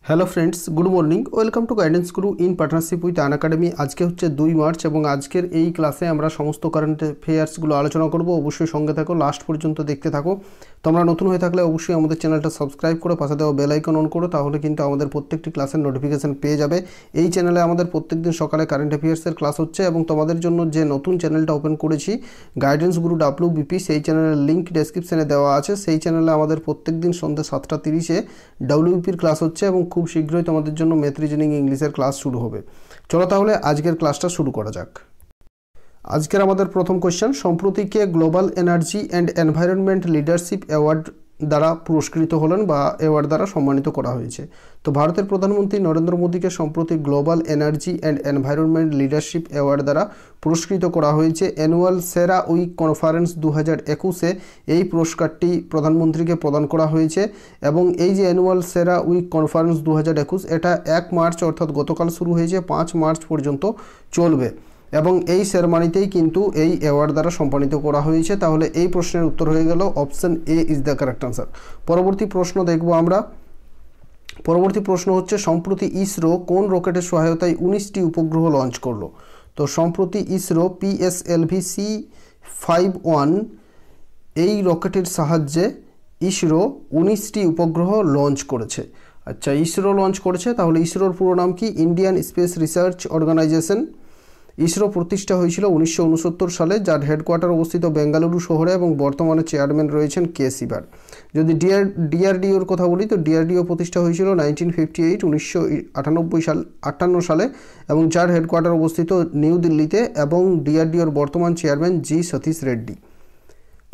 Hello friends, good morning. Welcome to Guidance Guru in partnership with Unacademy. আজকে হচ্ছে 2 March এবং আজকের এই ক্লাসে আমরা সমস্ত কারেন্ট অ্যাফেয়ার্সগুলো আলোচনা করব। অবশ্যই সঙ্গে থাকো, লাস্ট পর্যন্ত দেখতে থাকো। তোমরা নতুন হয়ে থাকলে অবশ্যই আমাদের চ্যানেলটা সাবস্ক্রাইব করো, পাশে দেওয়া বেল আইকন অন করো, তাহলে কিন্তু আমাদের প্রত্যেকটি ক্লাসের নোটিফিকেশন পেয়ে যাবে। এই চ্যানেলে আমাদের প্রত্যেকদিন সকালে কারেন্ট অ্যাফেয়ার্সের ক্লাস হচ্ছে এবং তোমাদের জন্য যে নতুন চ্যানেলটা ওপেন করেছি গাইডেন্সগুরু WBP, সেই চ্যানেলের লিঙ্ক ডেসক্রিপশনে দেওয়া আছে। সেই চ্যানেলে আমাদের প্রত্যেকদিন সন্ধ্যা 7:30-এ WBPর ক্লাস হচ্ছে এবং খুব শীঘ্রই তোমাদের জন্য ম্যাথ, রিজনিং, ইংলিশের ক্লাস শুরু হবে। চলো তাহলে আজকের ক্লাসটা শুরু করা যাক। আজকের আমাদের প্রথম কোয়েশ্চেন, সম্প্রতিকে global energy and environment leadership award দ্বারা পুরস্কৃত হলেন বা অ্যাওয়ার্ড দ্বারা সম্মানিত করা হয়েছে। তো ভারতের প্রধানমন্ত্রী নরেন্দ্র মোদীকে সম্প্রতি global energy and environment leadership award দ্বারা পুরস্কৃত করা হয়েছে। অ্যানুয়াল সেরা উইক কনফারেন্স 2021-এ এই পুরস্কারটি প্রধানমন্ত্রীকে প্রদান করা হয়েছে এবং এই যে অ্যানুয়াল সেরা উইক কনফারেন্স 2021 এটা 1 মার্চ অর্থাৎ গতকাল শুরু হয়েছে, 5 মার্চ পর্যন্ত চলবে এবং এই সেরেমনিতেই কিন্তু এই অ্যাওয়ার্ড দ্বারা সম্মানিত করা হয়েছে। তাহলে এই প্রশ্নের উত্তর হয়ে গেল option A is the correct answer. পরবর্তী প্রশ্ন দেখব আমরা। পরবর্তী প্রশ্ন হচ্ছে, সম্প্রতি ইসরো কোন রকেটের সহায়তায় 19টি উপগ্রহ লঞ্চ করলো? তো সম্প্রতি ইসরো PSLV-C51 এই রকেটের সাহায্যে ইসরো 19টি উপগ্রহ লঞ্চ করেছে। আচ্ছা, ইসরো লঞ্চ করেছে, তাহলে ইসরোর পুরো নাম কি? Indian Space Research Organisation. ISRO প্রতিষ্ঠা হয়েছিল 1969 সালে, যার হেডকোয়ার্টার অবস্থিত বেঙ্গালুরু শহরে এবং বর্তমানে চেয়ারম্যান রয়েছেন কে সিবান। যদি ডিআরডিওর কথা বলি, তো ডিআরডিও প্রতিষ্ঠা হয়েছিল 1958 সালে এবং যার হেডকোয়ার্টার অবস্থিত নিউ দিল্লিতে এবং ডিআরডিওর বর্তমান চেয়ারম্যান জি সতীশ রেড্ডি।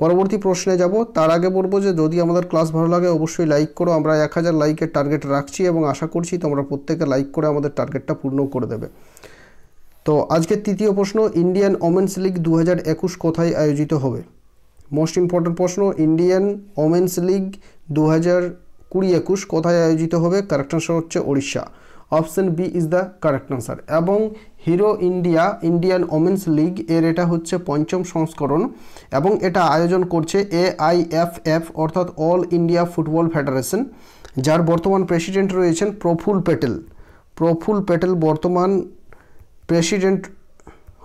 পরবর্তী প্রশ্নে যাব, তার আগে বলবো যে যদি আমাদের ক্লাস ভালো লাগে অবশ্যই লাইক করো। আমরা 1000 লাইকের টার্গেট রাখছি এবং আশা করছি তোমরা প্রত্যেকে লাইক করে আমাদের টার্গেটটা পূর্ণ করে দেবে। তো আজকের তৃতীয় প্রশ্ন, ইন্ডিয়ান ওমেন্স লিগ 2021 কোথায় আয়োজিত হবে? মোস্ট ইম্পর্টেন্ট প্রশ্ন, ইন্ডিয়ান ওমেন্স লিগ 2021 কোথায় আয়োজিত হবে? কারেক্ট আনসার হচ্ছে Odisha. Option B is the correct answer. এবং হিরো ইন্ডিয়ান ওমেন্স লিগ এর এটা হচ্ছে 5ম সংস্করণ এবং এটা আয়োজন করছে AIFF অর্থাৎ অল ইন্ডিয়া ফুটবল ফেডারেশন, যার বর্তমান প্রেসিডেন্ট রয়েছেন প্রফুল্ল প্যাটেল বর্তমান প্রেসিডেন্ট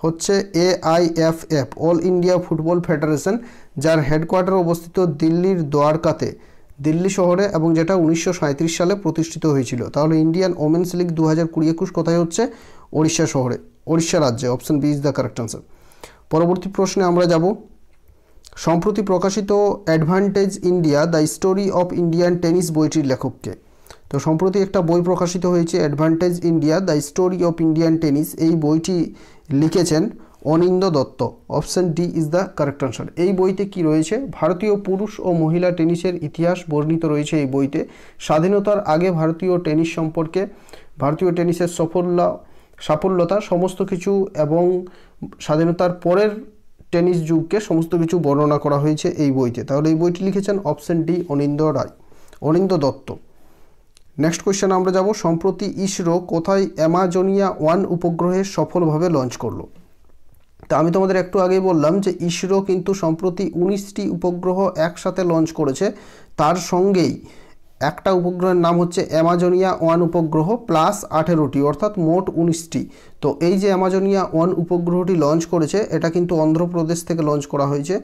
হচ্ছে AIFF all India football federation, যার হেডকোয়ার্টার অবস্থিত দিল্লির দ্বারকাতে, দিল্লি শহরে, এবং যেটা 1937 সালে প্রতিষ্ঠিত হয়েছিল। তাহলে ইন্ডিয়ান ওমেন্স লিগ 2021 কোথায় হচ্ছে? ওড়িশা শহরে, ওড়িশা রাজ্যে। Option B is the correct answer. পরবর্তী প্রশ্নে আমরা যাব। সম্প্রতি প্রকাশিত advantage India the story of Indian tennis বইটির লেখককে? তো সম্প্রতি একটা বই প্রকাশিত হয়েছে, advantage India the story of Indian tennis. এই বইটি লিখেছেন Anindya Dutta. Option D is the correct answer. এই বইতে কি রয়েছে? ভারতীয় পুরুষ ও মহিলা টেনিসের ইতিহাস বর্ণিত রয়েছে এই বইতে। স্বাধীনতার আগে ভারতীয় টেনিস সম্পর্কে, ভারতীয় টেনিসের সাফল্যতা সমস্ত কিছু এবং স্বাধীনতার পরের টেনিস যুগকে সমস্ত কিছু বর্ণনা করা হয়েছে এই বইতে। তাহলে এই বইটি লিখেছেন অপশন ডি অনিন্দ দত্ত। নেক্সট কোয়েশ্চেন আমরা যাব। সম্প্রতি ইসরো কোথায় অ্যামাজোনিয়া 1 উপগ্রহে সফলভাবে লঞ্চ করলো? তা আমি তোমাদের একটু আগেই বললাম যে ইসরো কিন্তু সম্প্রতি 19টি উপগ্রহ একসাথে লঞ্চ করেছে। তার সঙ্গেই একটা উপগ্রহের নাম হচ্ছে অ্যামাজোনিয়া 1 উপগ্রহ প্লাস 18টি অর্থাৎ মোট 19টি। তো এই যে অ্যামাজোনিয়া 1 উপগ্রহটি লঞ্চ করেছে এটা কিন্তু অন্ধ্রপ্রদেশ থেকে লঞ্চ করা হয়েছে।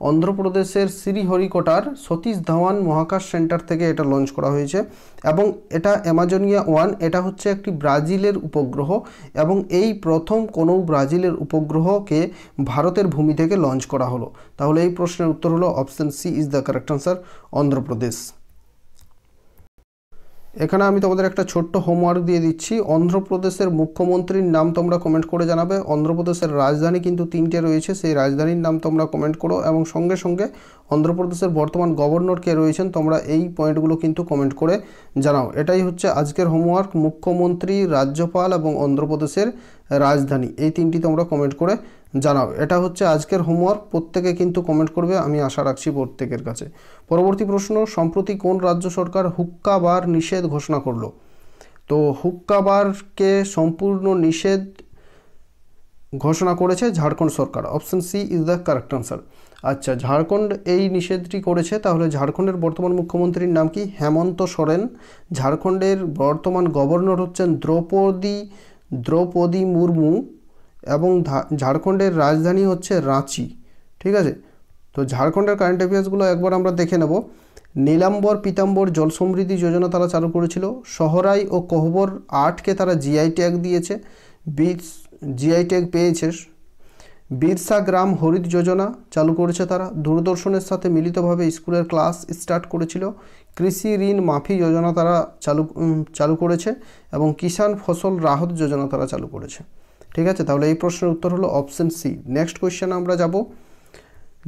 অন্ধ্রপ্রদেশের শ্রীহরিকোটার সতীশ ধাওয়ান মহাকাশ সেন্টার থেকে এটা লঞ্চ করা হয়েছে এবং এটা অ্যামাজোনিয়া 1 এটা হচ্ছে একটি ব্রাজিলের উপগ্রহ এবং এই প্রথম কোনো ব্রাজিলের উপগ্রহকে ভারতের ভূমি থেকে লঞ্চ করা হলো। তাহলে এই প্রশ্নের উত্তর হলো option C is the correct answer, Andhra Pradesh. এখানে আমি তোমাদের একটা ছোট্ট হোমওয়ার্ক দিয়ে দিচ্ছি। অন্ধ্রপ্রদেশের মুখ্যমন্ত্রীর নাম তোমরা কমেন্ট করে জানাবে। অন্ধ্রপ্রদেশের রাজধানী কিন্তু 3টে রয়েছে, সেই রাজধানীর নাম তোমরা কমেন্ট করো এবং সঙ্গে সঙ্গে অন্ধ্রপ্রদেশের বর্তমান গভর্নর কে রয়েছেন তোমরা এই পয়েন্টগুলো কিন্তু কমেন্ট করে জানাও। এটাই হচ্ছে আজকের হোমওয়ার্ক। মুখ্যমন্ত্রী, রাজ্যপাল এবং অন্ধ্রপ্রদেশের রাজধানী, এই 3টি তোমরা কমেন্ট করে জানাও। এটা হচ্ছে আজকের হোমওয়ার্ক। প্রত্যেকে কিন্তু কমেন্ট করবে, আমি আশা রাখছি প্রত্যেকের কাছে। পরবর্তী প্রশ্ন, সম্প্রতি কোন রাজ্য সরকার হুক্কা বার নিষেধ ঘোষণা করলো? তো হুক্কা বারকে সম্পূর্ণ নিষেধ ঘোষণা করেছে ঝাড়খণ্ড সরকার। Option C is the correct answer. আচ্ছা, ঝাড়খণ্ড এই নিষেধটি করেছে, তাহলে ঝাড়খণ্ডের বর্তমান মুখ্যমন্ত্রীর নাম কি? হেমন্ত সোরেন। ঝাড়খণ্ডের বর্তমান গভর্নর হচ্ছেন দ্রৌপদী মুর্মু এবং ঝাড়খণ্ডের রাজধানী হচ্ছে রাঁচি। ঠিক আছে, তো ঝাড়খণ্ডের কারেন্ট অ্যাফেয়ার্সগুলো একবার আমরা দেখে নেব। নীলাম্বর পীতাম্বর জল সমৃদ্ধি যোজনা তারা চালু করেছিল। সহরাই ও কোহবর 8কে তারা জিআই ট্যাগ দিয়েছে, জিআই ট্যাগ পেয়েছে। বিরসা গ্রাম হরিত যোজনা চালু করেছে তারা। দূরদর্শনের সাথে মিলিতভাবে স্কুলের ক্লাস স্টার্ট করেছিল। কৃষি ঋণ মাফি যোজনা তারা চালু করেছে এবং কিষাণ ফসল রাহত যোজনা তারা চালু করেছে। ঠিক আছে, তাহলে এই প্রশ্নের উত্তর হলো অপশন সি। নেক্সট কোয়েশ্চেন আমরা যাব।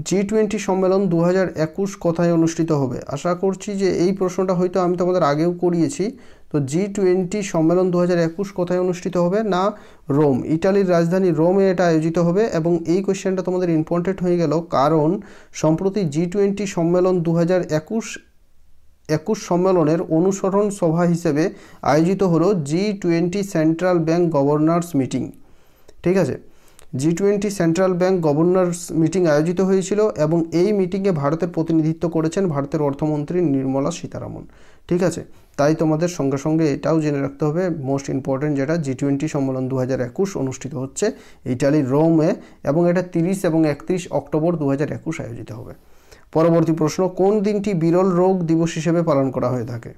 G20 সম্মেলন 2021 কোথায় অনুষ্ঠিত হবে? আশা করছি যে এই প্রশ্নটা হয়তো আমি তোমাদের আগেও করিয়েছি। তো G20 সম্মেলন 2021 কোথায় অনুষ্ঠিত হবে? না, রোম, ইটালির রাজধানী রোমে এটা আয়োজিত হবে। এবং এই কোয়েশ্চেনটা তোমাদের ইম্পর্টেন্ট হয়ে গেল, কারণ সম্প্রতি G20 সম্মেলন 2021 সম্মেলনের অনুসরণ সভা হিসেবে আয়োজিত হলো G20 central bank governors meeting. ঠিক আছে, G20 central bank governors meeting আয়োজিত হয়েছিল এবং এই মিটিংয়ে ভারতের প্রতিনিধিত্ব করেছেন ভারতের অর্থমন্ত্রী নির্মলা সীতারামন। ঠিক আছে, তাই তোমাদের সঙ্গে সঙ্গে এটাও জেনে রাখতে হবে মোস্ট ইম্পর্টেন্ট, যেটা G20 সম্মেলন 2021 অনুষ্ঠিত হচ্ছে ইটালির রোমে এবং এটা 30 এবং 31 অক্টোবর 2021 আয়োজিত হবে। পরবর্তী প্রশ্ন, কোন দিনটি বিরল রোগ দিবস হিসেবে পালন করা হয়ে থাকে?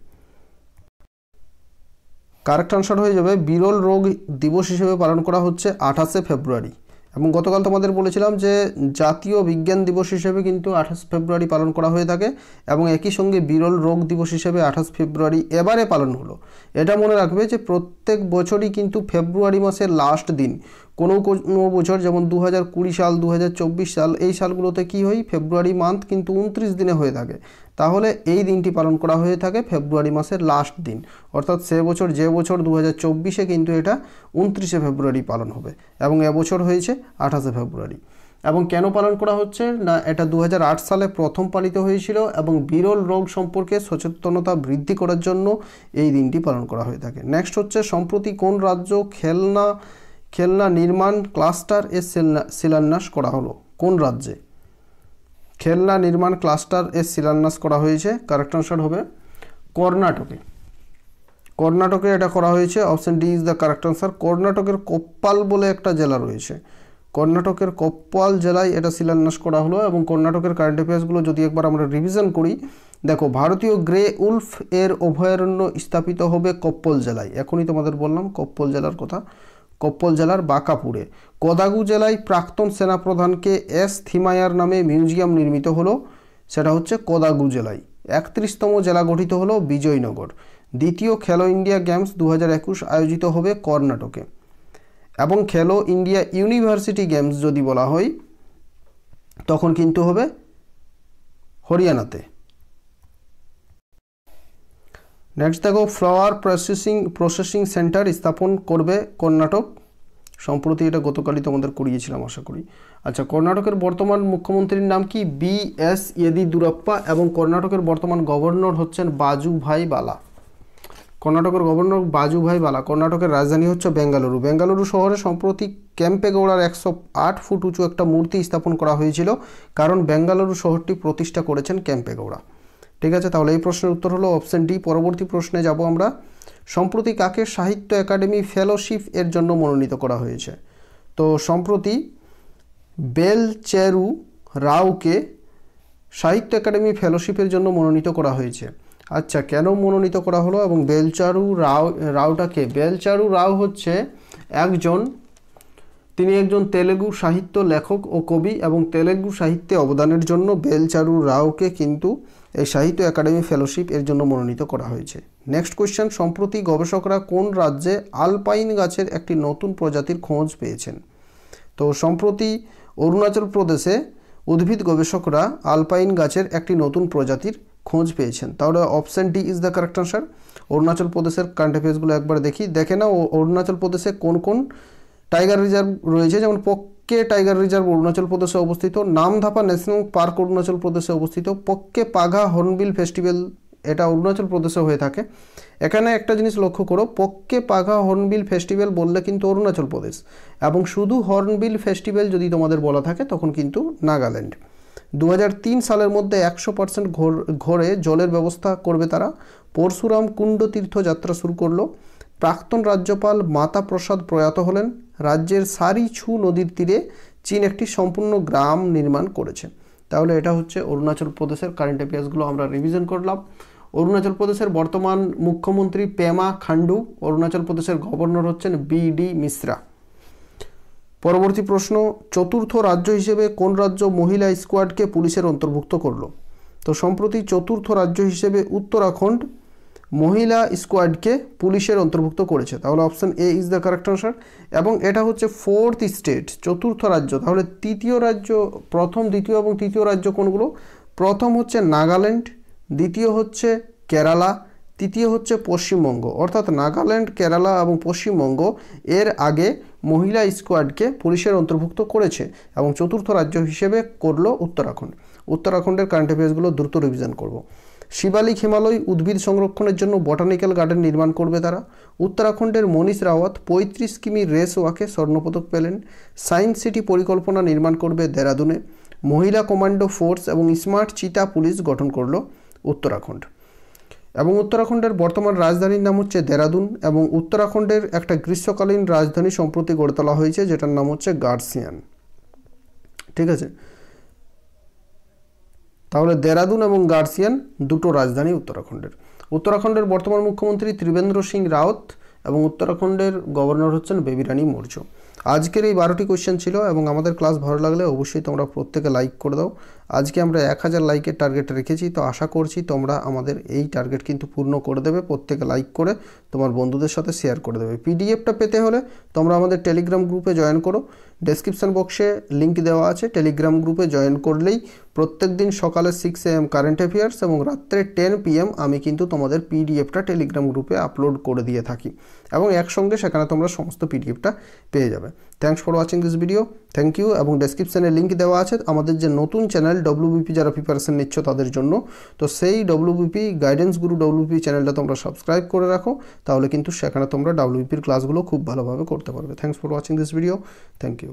কারেক্ট আনসার হয়ে যাবে বিরল রোগ দিবস হিসেবে পালন করা হচ্ছে 28শে ফেব্রুয়ারি। এবং গতকাল তোমাদের বলেছিলাম যে জাতীয় বিজ্ঞান দিবস হিসেবে কিন্তু 28 ফেব্রুয়ারি পালন করা হয়ে থাকে এবং একই সঙ্গে বিরল রোগ দিবস হিসেবে 28 ফেব্রুয়ারি এবারে পালন হলো। এটা মনে রাখবে যে প্রত্যেক বছরই কিন্তু ফেব্রুয়ারি মাসের লাস্ট দিন কোনো কোনো বছর, যেমন 2020 সাল, 2024 সাল, এই সালগুলোতে কি হয়, ফেব্রুয়ারি মান্থ কিন্তু 29 দিনে হয়ে থাকে। তাহলে এই দিনটি পালন করা হয়ে থাকে ফেব্রুয়ারি মাসের লাস্ট দিন, অর্থাৎ যে বছর 2024-এ কিন্তু এটা 29শে ফেব্রুয়ারি পালন হবে এবং এবছর হয়েছে 28শে ফেব্রুয়ারি। এবং কেন পালন করা হচ্ছে না, এটা 2008 সালে প্রথম পালিত হয়েছিল এবং বিরল রোগ সম্পর্কে সচেতনতা বৃদ্ধি করার জন্য এই দিনটি পালন করা হয়ে থাকে। নেক্সট হচ্ছে, সম্প্রতি কোন রাজ্য খেলনা নির্মাণ ক্লাস্টার এর শিলান্যাস করা হলো? কোন রাজ্যে খেলনা নির্মাণ ক্লাস্টার এর শিলান্যাস করা হয়েছে? কারেক্ট আনসার হবে কর্ণাটকে। কর্ণাটকে এটা করা হয়েছে, option D is the correct answer. কর্ণাটকের কোপ্পাল বলে একটা জেলা রয়েছে, কর্ণাটকের কোপ্পাল জেলায় এটা শিলান্যাস করা হলো। এবং কর্ণাটকের কারেন্ট অ্যাফেয়ার্সগুলো যদি একবার আমরা রিভিশন করি, দেখো, ভারতীয় গ্রে উলফ এর অভয়ারণ্য স্থাপিত হবে কোপ্পল জেলায়। এখনই তোমাদের বললাম কোপ্পল জেলার কথা, কোপ্পল জেলার বাঁকাপুরে। কোদাগু জেলায় প্রাক্তন সেনাপ্রধানকে এস থিমায়ার নামে মিউজিয়াম নির্মিত হলো, সেটা হচ্ছে কোদাগু জেলায়। 31তম জেলা গঠিত হলো বিজয়নগর। দ্বিতীয় খেলো ইন্ডিয়া গেমস 2021 আয়োজিত হবে কর্ণাটকে। এবং খেলো ইন্ডিয়া ইউনিভার্সিটি গেমস যদি বলা হয় তখন কিন্তু হবে হরিয়ানাতে। নেক্সট দেখো, ফ্লাওয়ার প্রসেসিং সেন্টার স্থাপন করবে কর্ণাটক। সম্প্রতি এটা গতকালই তোমাদের করিয়েছিলাম আশা করি। আচ্ছা, কর্ণাটকের বর্তমান মুখ্যমন্ত্রীর নাম কি? বি.এস. ইয়েদিদুরাপ্পা। এবং কর্ণাটকের বর্তমান গভর্নর হচ্ছেন বাজুভাই বালা। কর্ণাটকের গভর্নর বাজুভাই বালা। কর্ণাটকের রাজধানী হচ্ছে বেঙ্গালুরু। বেঙ্গালুরু শহরে সম্প্রতি কেম্পেগৌড়ার 108 ফুট উঁচু একটা মূর্তি স্থাপন করা হয়েছিল, কারণ বেঙ্গালুরু শহরটি প্রতিষ্ঠা করেছেন কেম্পেগৌড়া। ঠিক আছে, তাহলে এই প্রশ্নের উত্তর হলো অপশন ডি। পরবর্তী প্রশ্নে যাব আমরা। সম্প্রতি কাকে সাহিত্য একাডেমি ফেলোশিপ এর জন্য মনোনীত করা হয়েছে? তো সম্প্রতি বেলচেরু রাওকে সাহিত্য একাডেমি ফেলোশিপের জন্য মনোনীত করা হয়েছে। আচ্ছা, কেন মনোনীত করা হলো এবং বেলচারু রাওটাকে? বেলচারু রাও হচ্ছে তিনি একজন তেলেগু সাহিত্য লেখক ও কবি এবং তেলেগু সাহিত্যে অবদানের জন্য বেলচারু রাওকে কিন্তু এই সাহিত্য একাডেমি ফেলোশিপ এর জন্য মনোনীত করা হয়েছে। নেক্সট কোয়েশ্চেন, সম্প্রতি গবেষকরা কোন রাজ্যে আলপাইন গাছের একটি নতুন প্রজাতির খোঁজ পেয়েছেন? তো সম্প্রতি অরুণাচল প্রদেশে উদ্ভিদ গবেষকরা আলপাইন গাছের একটি নতুন প্রজাতির খোঁজ পেয়েছেন। তাহলে option D is the correct answer. Arunachal প্রদেশের কারেন্ট অ্যাফেয়ার্সগুলো একবার দেখে নাও। অরুণাচল প্রদেশে কোন কোন টাইগার রিজার্ভ রয়েছে, যেমন পক্কে টাইগার রিজার্ভ অরুণাচল প্রদেশে অবস্থিত, নামধাপা ন্যাশনাল পার্ক অরুণাচল প্রদেশে অবস্থিত, পক্কে পাঘা হর্নবিল ফেস্টিভ্যাল এটা অরুণাচল প্রদেশে হয়ে থাকে। এখানে একটা জিনিস লক্ষ্য করো, পক্কে পাঘা হর্নবিল ফেস্টিভ্যাল বললে কিন্তু অরুণাচল প্রদেশ, এবং শুধু হর্নবিল ফেস্টিভ্যাল যদি তোমাদের বলা থাকে তখন কিন্তু নাগাল্যান্ড। 2003 সালের মধ্যে 100% ঘরে জলের ব্যবস্থা করবে তারা। পরশুরাম কুণ্ড তীর্থযাত্রা শুরু করলো। প্রাক্তন রাজ্যপাল মাতা প্রসাদ প্রয়াত হলেন। রাজ্যের সারিছু নদীর তীরে চীন একটি সম্পূর্ণ গ্রাম নির্মাণ করেছে। তাহলে এটা হচ্ছে অরুণাচল প্রদেশের কারেন্ট অ্যাফেয়ার্সগুলো আমরা রিভিশন করলাম। অরুণাচল প্রদেশের বর্তমান মুখ্যমন্ত্রী পেমা খান্ডু, অরুণাচল প্রদেশের গভর্নর হচ্ছেন BD মিশ্রা। পরবর্তী প্রশ্ন, চতুর্থ রাজ্য হিসেবে কোন রাজ্য মহিলা স্কোয়াডকে পুলিশের অন্তর্ভুক্ত করলো? তো সম্প্রতি চতুর্থ রাজ্য হিসেবে উত্তরাখণ্ড মহিলা স্কোয়াডকে পুলিশের অন্তর্ভুক্ত করেছে। তাহলে option A is the correct answer. এবং এটা হচ্ছে ফোর্থ স্টেট, চতুর্থ রাজ্য। তাহলে তৃতীয় রাজ্য, প্রথম, দ্বিতীয় এবং তৃতীয় রাজ্য কোনগুলো? প্রথম হচ্ছে নাগাল্যান্ড, দ্বিতীয় হচ্ছে কেরালা, তৃতীয় হচ্ছে পশ্চিমবঙ্গ। অর্থাৎ নাগাল্যান্ড, কেরালা এবং পশ্চিমবঙ্গ এর আগে মহিলা স্কোয়াডকে পুলিশের অন্তর্ভুক্ত করেছে এবং চতুর্থ রাজ্য হিসেবে করলো উত্তরাখণ্ড। উত্তরাখণ্ডের কারেন্ট অ্যাফেয়ার্সগুলো দ্রুত রিভিশন করব। শিবালিক হিমালয় উদ্ভিদ সংরক্ষণের জন্য বটানিক্যাল গার্ডেন নির্মাণ করবে তারা। উত্তরাখণ্ডের মনীষ রাওয়াত 35 কিমি রেস ওয়াকে স্বর্ণপদক পেলেন। সায়েন্স সিটি পরিকল্পনা নির্মাণ করবে দেরাদুনে। মহিলা কমান্ডো ফোর্স এবং স্মার্ট চিতা পুলিশ গঠন করলো উত্তরাখণ্ড। এবং উত্তরাখণ্ডের বর্তমান রাজধানীর নাম হচ্ছে দেরাদুন। এবং উত্তরাখণ্ডের একটা গ্রীষ্মকালীন রাজধানী সম্প্রতি গড়ে তোলা হয়েছে, যেটার নাম হচ্ছে গার্সিয়ান। ঠিক আছে, তাহলে দেরাদুন এবং গার্সিয়ান দুটো রাজধানী উত্তরাখণ্ডের। উত্তরাখণ্ডের বর্তমান মুখ্যমন্ত্রী ত্রিবেন্দ্র সিং রাওত এবং উত্তরাখণ্ডের গভর্নর হচ্ছেন বেবি রানী মৌর্য। আজকের এই 12টি কোয়েশ্চেন ছিল এবং আমাদের ক্লাস ভালো লাগলে অবশ্যই তোমরা প্রত্যেকে লাইক করে দাও। আজকে আমরা 1000 লাইকের টার্গেট রেখেছি, তো আশা করছি তোমরা আমাদের এই টার্গেট কিন্তু পূর্ণ করে দেবে। প্রত্যেকে লাইক করে তোমার বন্ধুদের সাথে শেয়ার করে দেবে। পিডিএফটা পেতে হলে তোমরা আমাদের টেলিগ্রাম গ্রুপে জয়েন করো। ডেসক্রিপশন বক্সে লিঙ্ক দেওয়া আছে, টেলিগ্রাম গ্রুপে জয়েন করলেই প্রত্যেক দিন সকালে 6 AM কারেন্ট অ্যাফেয়ার্স এবং রাত্রে 10 PM আমি কিন্তু তোমাদের পিডিএফটা টেলিগ্রাম গ্রুপে আপলোড করে দিয়ে থাকি এবং একসঙ্গে সেখানে তোমরা সমস্ত পিডিএফটা পেয়ে যাবে। Thanks for watching this video, thank you. এবং ডেসক্রিপশানে লিঙ্ক দেওয়া আছে আমাদের যে নতুন চ্যানেল WBP যারা প্রিপারেশন নিচ্ছ তাদের জন্য, তো সেই WBP গাইডেন্স গুরু WBP চ্যানেলটা তোমরা সাবস্ক্রাইব করে রাখো, তাহলে কিন্তু সেখানে তোমরা WBPর ক্লাসগুলো খুব ভালোভাবে করতে পারবে। Thanks for watching this video, thank you.